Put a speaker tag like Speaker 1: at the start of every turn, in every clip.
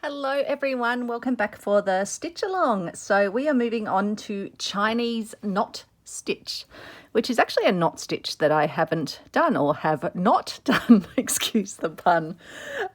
Speaker 1: Hello everyone, welcome back for the stitch along. So we are moving on to Chinese knot stitch, which is actually a knot stitch that I haven't done or have not done, excuse the pun.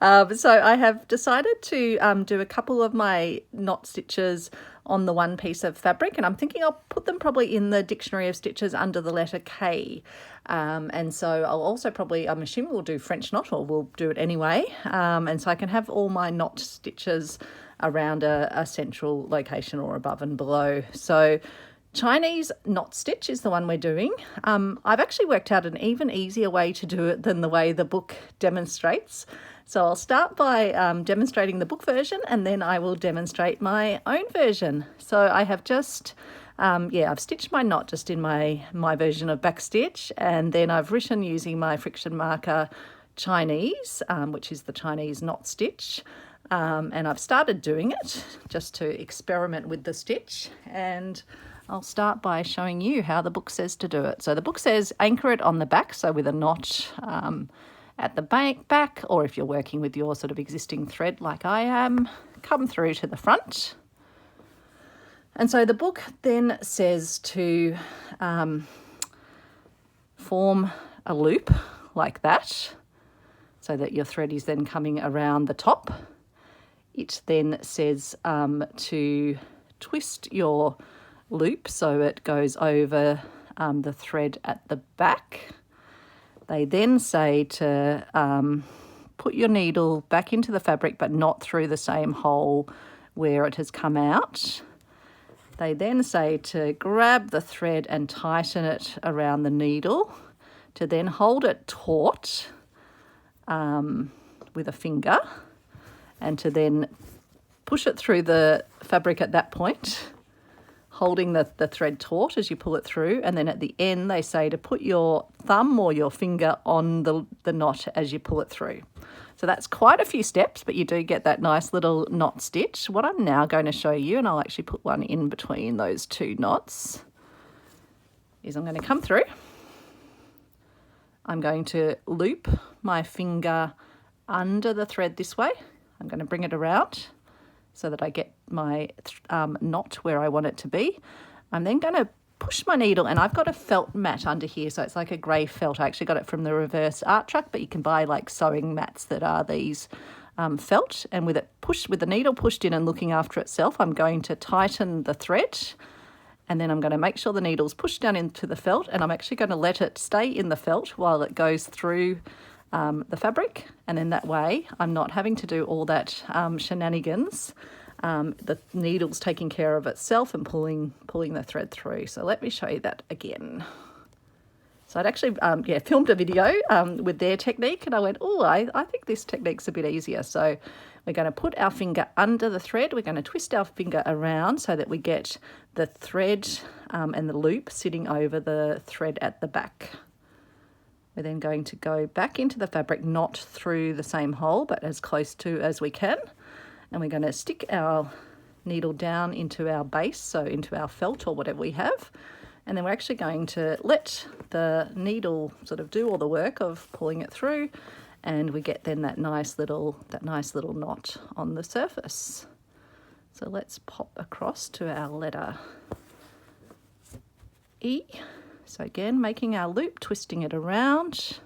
Speaker 1: So I have decided to do a couple of my knot stitches on the one piece of fabric, and I'm thinking I'll put them probably in the dictionary of stitches under the letter K. And so I'll also probably, I'm assuming we'll do French knot, or we'll do it anyway. And so I can have all my knot stitches around a central location or above and below. So Chinese knot stitch is the one we're doing. I've actually worked out an even easier way to do it than the way the book demonstrates. So I'll start by demonstrating the book version, and then I will demonstrate my own version. So I have just, I've stitched my knot just in my version of backstitch, and then I've written using my friction marker Chinese, which is the Chinese knot stitch. And I've started doing it just to experiment with the stitch, and I'll start by showing you how the book says to do it. So the book says anchor it on the back, so with a knot at the back, or if you're working with your sort of existing thread like I am, come through to the front. And so the book then says to form a loop like that, so that your thread is then coming around the top. It then says to twist your loop so it goes over the thread at the back. They then say to put your needle back into the fabric, but not through the same hole where it has come out. They then say to grab the thread and tighten it around the needle, to then hold it taut with a finger, and to then push it through the fabric at that point, holding the thread taut as you pull it through. And then at the end they say to put your thumb or your finger on the knot as you pull it through. So that's quite a few steps, but you do get that nice little knot stitch. What I'm now going to show you, and I'll actually put one in between those two knots, is I'm going to come through. I'm going to loop my finger under the thread this way. I'm going to bring it around so that I get my knot where I want it to be. I'm then going to push my needle, and I've got a felt mat under here, so it's like a grey felt. I actually got it from the Reverse Art Truck, but you can buy like sewing mats that are these felt. And with the needle pushed in and looking after itself, I'm going to tighten the thread, and then I'm going to make sure the needle's pushed down into the felt, and I'm actually going to let it stay in the felt while it goes through the fabric, and then that way I'm not having to do all that shenanigans. The needle's taking care of itself and pulling the thread through. So let me show you that again. So I'd actually filmed a video with their technique, and I went, I think this technique's a bit easier. So we're going to put our finger under the thread. We're going to twist our finger around so that we get the thread and the loop sitting over the thread at the back. We're then going to go back into the fabric, not through the same hole, but as close to as we can. And we're going to stick our needle down into our base, so into our felt or whatever we have. And then we're actually going to let the needle sort of do all the work of pulling it through, and we get then that nice little knot on the surface. So let's pop across to our letter E. So again, making our loop, twisting it around,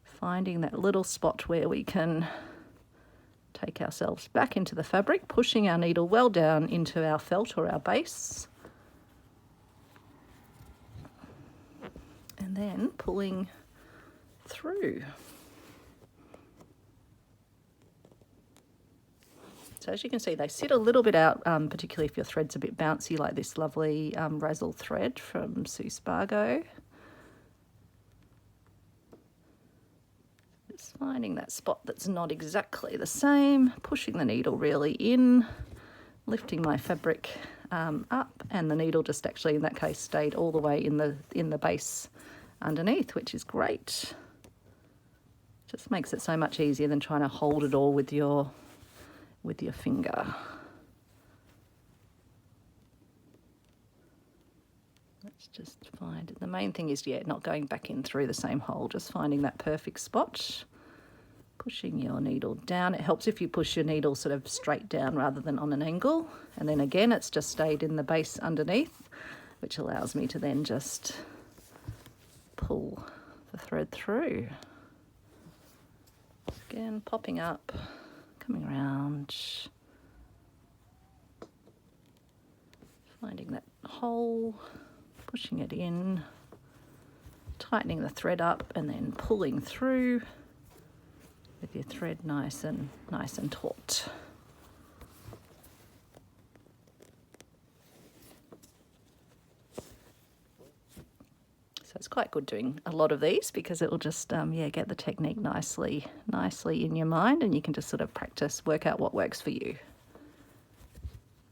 Speaker 1: finding that little spot where we can take ourselves back into the fabric, pushing our needle well down into our felt or our base, and then pulling through. So as you can see, they sit a little bit out, particularly if your thread's a bit bouncy, like this lovely Razzle thread from Sue Spargo. Just finding that spot that's not exactly the same, pushing the needle really in, lifting my fabric up, and the needle just actually in that case stayed all the way in the base underneath, which is great. Just makes it so much easier than trying to hold it all with your finger. Let's just find it. The main thing is, not going back in through the same hole, just finding that perfect spot, pushing your needle down. It helps if you push your needle sort of straight down rather than on an angle. And then again, it's just stayed in the base underneath, which allows me to then just pull the thread through. Again, popping up, coming around, finding that hole, pushing it in, tightening the thread up, and then pulling through with your thread nice and taut. So it's quite good doing a lot of these because it will just get the technique nicely in your mind, and you can just sort of practice, work out what works for you.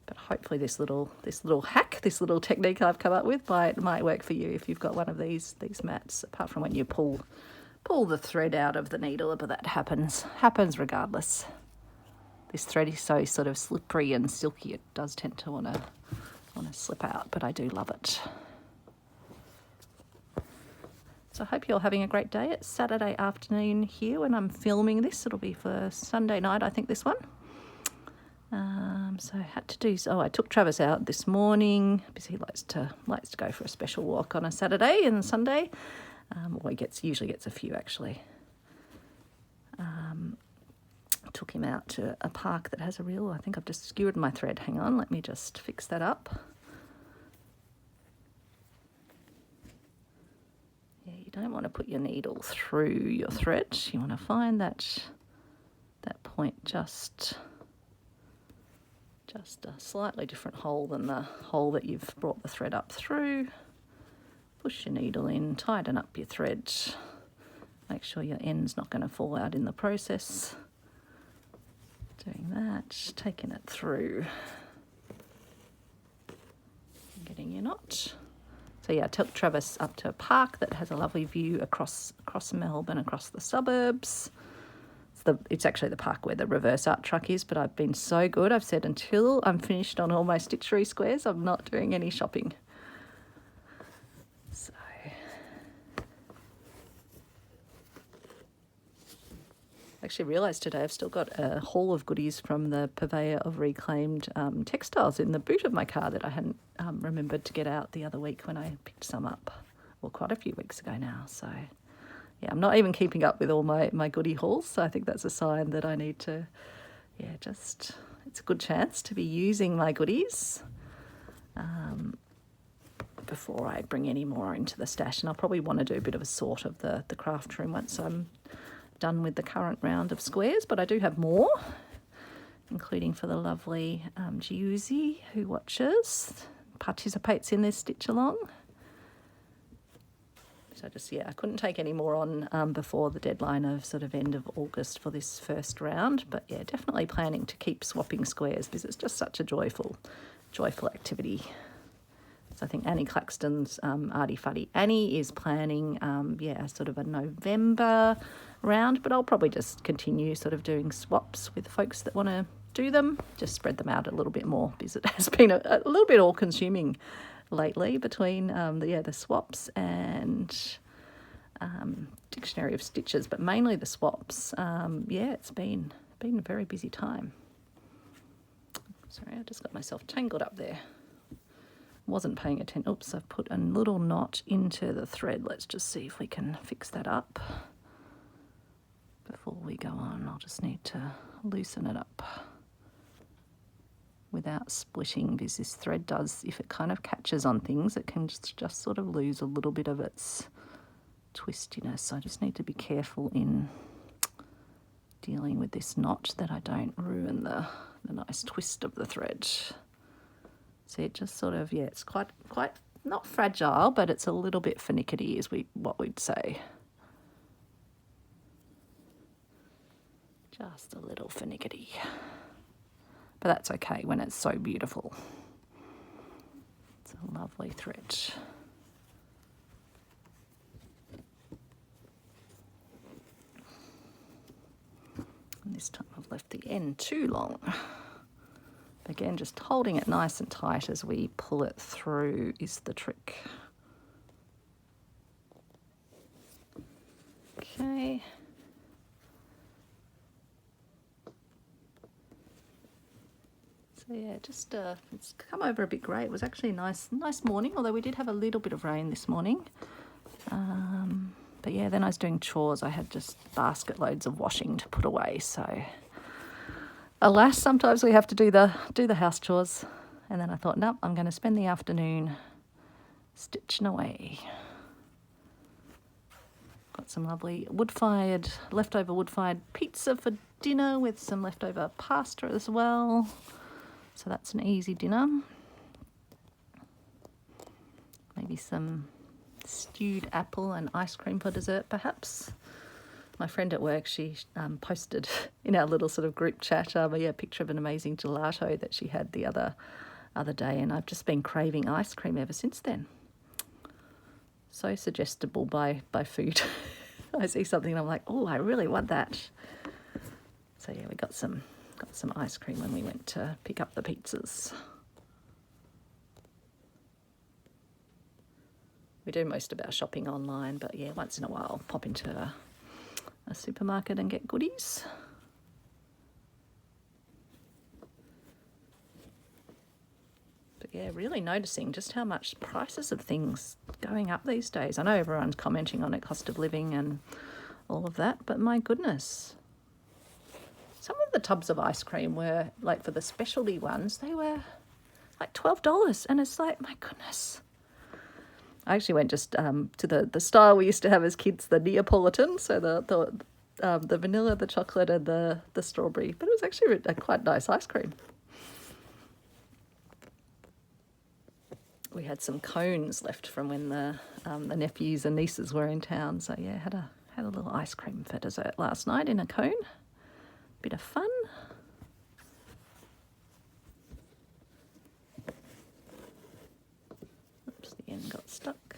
Speaker 1: But hopefully this little hack, this little technique I've come up with might work for you if you've got one of these mats, apart from when you pull the thread out of the needle, but that happens regardless. This thread is so sort of slippery and silky, it does tend to want to slip out, but I do love it. So I hope you're having a great day. It's Saturday afternoon here when I'm filming this. It'll be for Sunday night, I think, this one. So I took Travis out this morning because he likes to go for a special walk on a Saturday and Sunday. Or he usually gets a few actually. Took him out to a park that has I think I've just skewered my thread. Hang on, let me just fix that up. Yeah, you don't want to put your needle through your thread. You want to find that point just a slightly different hole than the hole that you've brought the thread up through. Push your needle in, tighten up your thread. Make sure your end's not going to fall out in the process. Doing that, taking it through, getting your knot. So yeah, I took Travis up to a park that has a lovely view across Melbourne, across the suburbs. It's actually the park where the reverse art truck is, but I've been so good. I've said until I'm finished on all my stitchery squares, I'm not doing any shopping. So I actually realised today I've still got a haul of goodies from the purveyor of reclaimed textiles in the boot of my car that I hadn't remembered to get out the other week when I picked some up, well, quite a few weeks ago now. So yeah, I'm not even keeping up with all my goodie hauls, so I think that's a sign that I need to, it's a good chance to be using my goodies before I bring any more into the stash. And I'll probably want to do a bit of a sort of the craft room once I'm done with the current round of squares, but I do have more, including for the lovely Giuzi who participates in this stitch along. So I couldn't take any more on before the deadline of sort of end of August for this first round, but yeah, definitely planning to keep swapping squares because it's just such a joyful activity. So I think Annie Claxton's Arty Fuddy Annie is planning sort of a November round, but I'll probably just continue sort of doing swaps with folks that want to do them, just spread them out a little bit more because it has been a little bit all consuming lately between the swaps and Dictionary of Stitches, but mainly the swaps. It's been a very busy time. Sorry, I just got myself tangled up there. Wasn't paying attention. Oops, I've put a little knot into the thread. Let's just see if we can fix that up before we go on. I'll just need to loosen it up without splitting, because this thread does, if it kind of catches on things, it can just sort of lose a little bit of its twistiness. So I just need to be careful in dealing with this knot that I don't ruin the nice twist of the thread. See, it just sort of, it's quite not fragile, but it's a little bit finickety is what we'd say. Just a little finickety. But that's okay when it's so beautiful. It's a lovely thread. And this time I've left the end too long. Again, just holding it nice and tight as we pull it through is the trick. Okay. So yeah, just it's come over a bit grey. It was actually a nice morning, although we did have a little bit of rain this morning. But yeah, then I was doing chores. I had just basket loads of washing to put away. So alas, sometimes we have to do the house chores. And then I thought, nope, I'm going to spend the afternoon stitching away. Got some lovely leftover wood-fired pizza for dinner with some leftover pasta as well. So that's an easy dinner. Maybe some stewed apple and ice cream for dessert, perhaps. My friend at work, she posted in our little sort of group chat a picture of an amazing gelato that she had the other day, and I've just been craving ice cream ever since then. So suggestible by food. I see something and I'm like, oh, I really want that. So yeah, we got some ice cream when we went to pick up the pizzas. We do most of our shopping online, but yeah, once in a while pop into a supermarket and get goodies. But yeah, really noticing just how much prices of things going up these days. I know everyone's commenting on it, cost of living and all of that, but my goodness. Some of the tubs of ice cream were, like for the specialty ones, they were like $12. And it's like, my goodness. I actually went just to the style we used to have as kids, the Neapolitan. So the vanilla, the chocolate and the strawberry. But it was actually a quite nice ice cream. We had some cones left from when the nephews and nieces were in town. So yeah, had a little ice cream for dessert last night in a cone. Bit of fun. Oops, the end got stuck.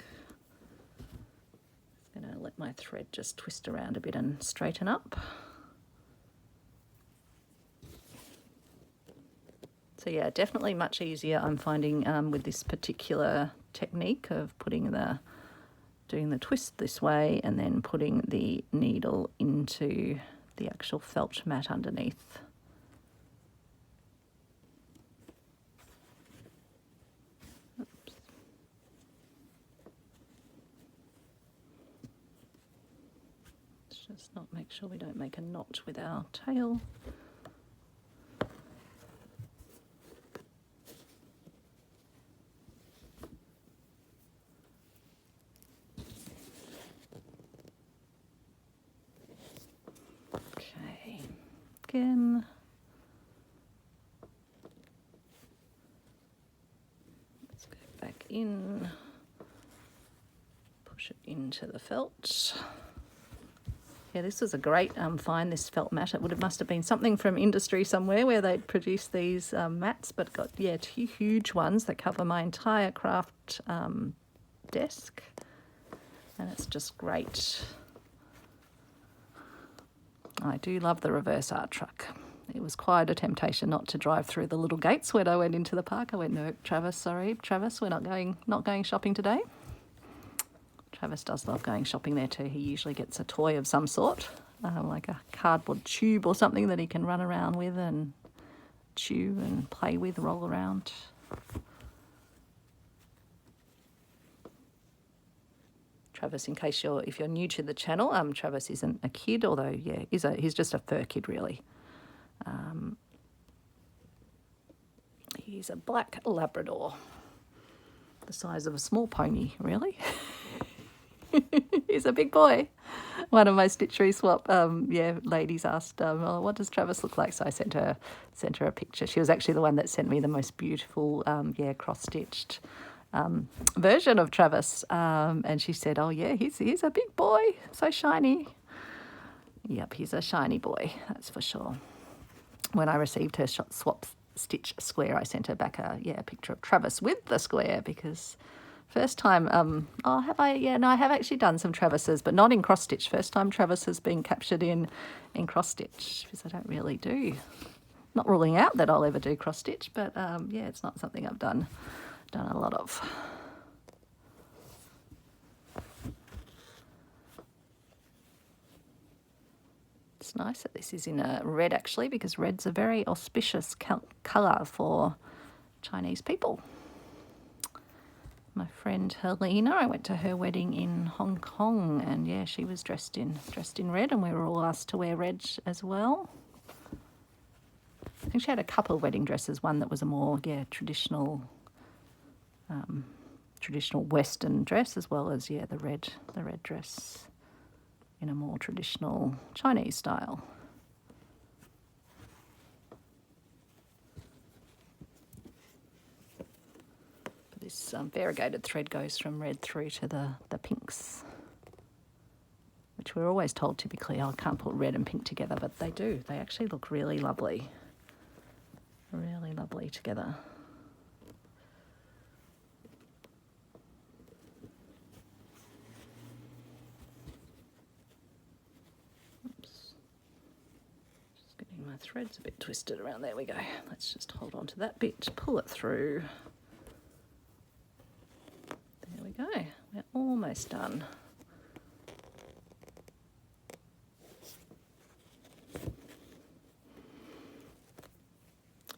Speaker 1: Just going to let my thread just twist around a bit and straighten up. So yeah, definitely much easier I'm finding with this particular technique of doing the twist this way and then putting the needle into the actual felt mat underneath. Oops. Let's just not make sure we don't make a knot with our tail. Again. Let's go back in, push it into the felt. Yeah, this was a great find, this felt mat. It must have been something from industry somewhere where they'd produced these mats, but got, yeah, 2 huge ones that cover my entire craft desk. And it's just great. I do love the reverse art truck. It was quite a temptation not to drive through the little gates when I went into the park. I went, no, Travis, we're not going shopping today. Travis does love going shopping there too. He usually gets a toy of some sort, like a cardboard tube or something that he can run around with and chew and play with, roll around. Travis, in case if you're new to the channel, Travis isn't a kid, although yeah, he's just a fur kid really. He's a black Labrador, the size of a small pony, really. He's a big boy. One of my Stitchery Swap ladies asked, what does Travis look like? So I sent her a picture. She was actually the one that sent me the most beautiful cross-stitched version of Travis, and she said, oh yeah, he's a big boy, so shiny. Yep, he's a shiny boy, that's for sure. When I received her swap stitch square, I sent her back a picture of Travis with the square, because first time have I? Yeah, no, I have actually done some Travises, but not in cross stitch. First time Travis has been captured in cross stitch, because I don't really do. Not ruling out that I'll ever do cross stitch, but it's not something I've done a lot of. It's nice that this is in a red actually, because red's a very auspicious colour for Chinese people. My friend Helena, I went to her wedding in Hong Kong, and yeah, she was dressed in red, and we were all asked to wear red as well. I think she had a couple of wedding dresses, one that was a more traditional Western dress, as well as the red dress in a more traditional Chinese style. This variegated thread goes from red through to the pinks, which we're always told typically, I can't put red and pink together, but they do. They actually look really lovely. Really lovely together. Oops. Just getting my threads a bit twisted around. There we go. Let's just hold on to that bit, pull it through. There we go. We're almost done.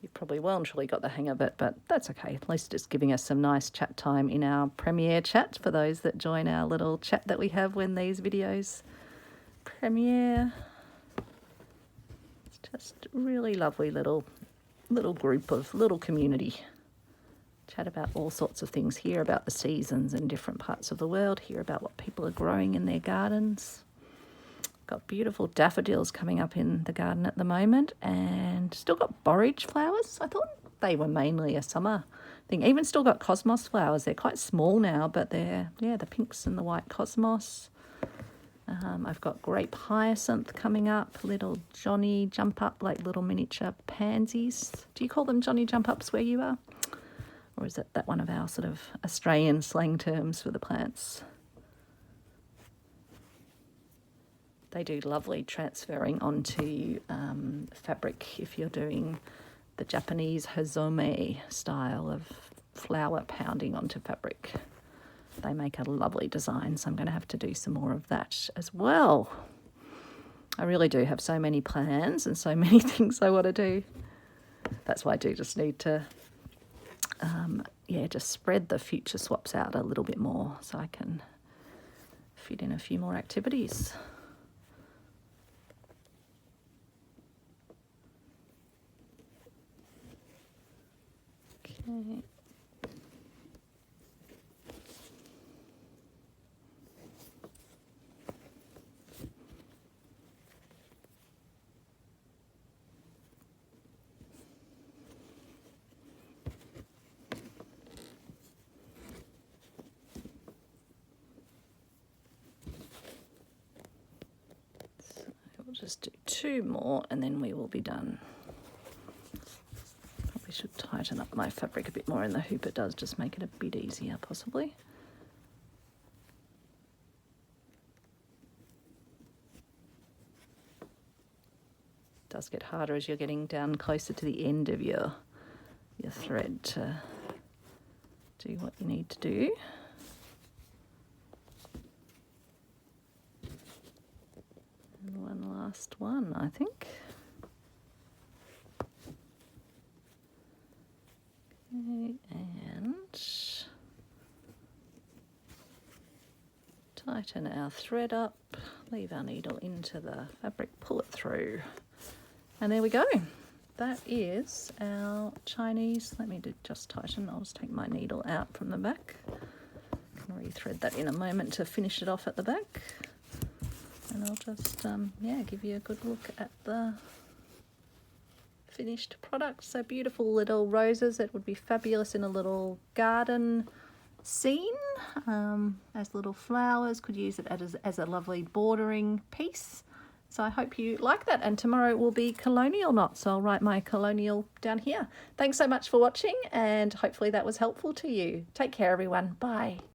Speaker 1: You've probably well and truly got the hang of it, but that's okay. At least it's giving us some nice chat time in our premiere chat for those that join our little chat that we have when these videos premiere. It's just really lovely little group of little community. Chat about all sorts of things, hear about the seasons in different parts of the world, hear about what people are growing in their gardens. Got beautiful daffodils coming up in the garden at the moment, and still got borage flowers. I thought they were mainly a summer thing. Even still got cosmos flowers. They're quite small now, but they're, the pinks and the white cosmos. I've got grape hyacinth coming up, little Johnny jump up, like little miniature pansies. Do you call them Johnny jump ups where you are? Or is that one of our sort of Australian slang terms for the plants? They do lovely transferring onto fabric if you're doing the Japanese hazome style of flower pounding onto fabric. They make a lovely design, so I'm going to have to do some more of that as well. I really do have so many plans and so many things I want to do. That's why I do just need to, just spread the future swaps out a little bit more so I can fit in a few more activities. Okay. So we'll just do 2 more and then we will be done. Probably should tighten up my fabric a bit more in the hoop. It does just make it a bit easier possibly. It does get harder as you're getting down closer to the end of your thread to do what you need to do. And one last one, I think. Okay, and tighten our thread up, leave our needle into the fabric, pull it through, and there we go. That is our Chinese. Let me just tighten. I'll just take my needle out from the back. I'll rethread that in a moment to finish it off at the back. And I'll just, give you a good look at the finished product. So beautiful little roses. It would be fabulous in a little garden scene as little flowers. Could use it as a lovely bordering piece. So I hope you like that. And tomorrow will be colonial knots. So I'll write my colonial down here. Thanks so much for watching, and hopefully that was helpful to you. Take care, everyone. Bye.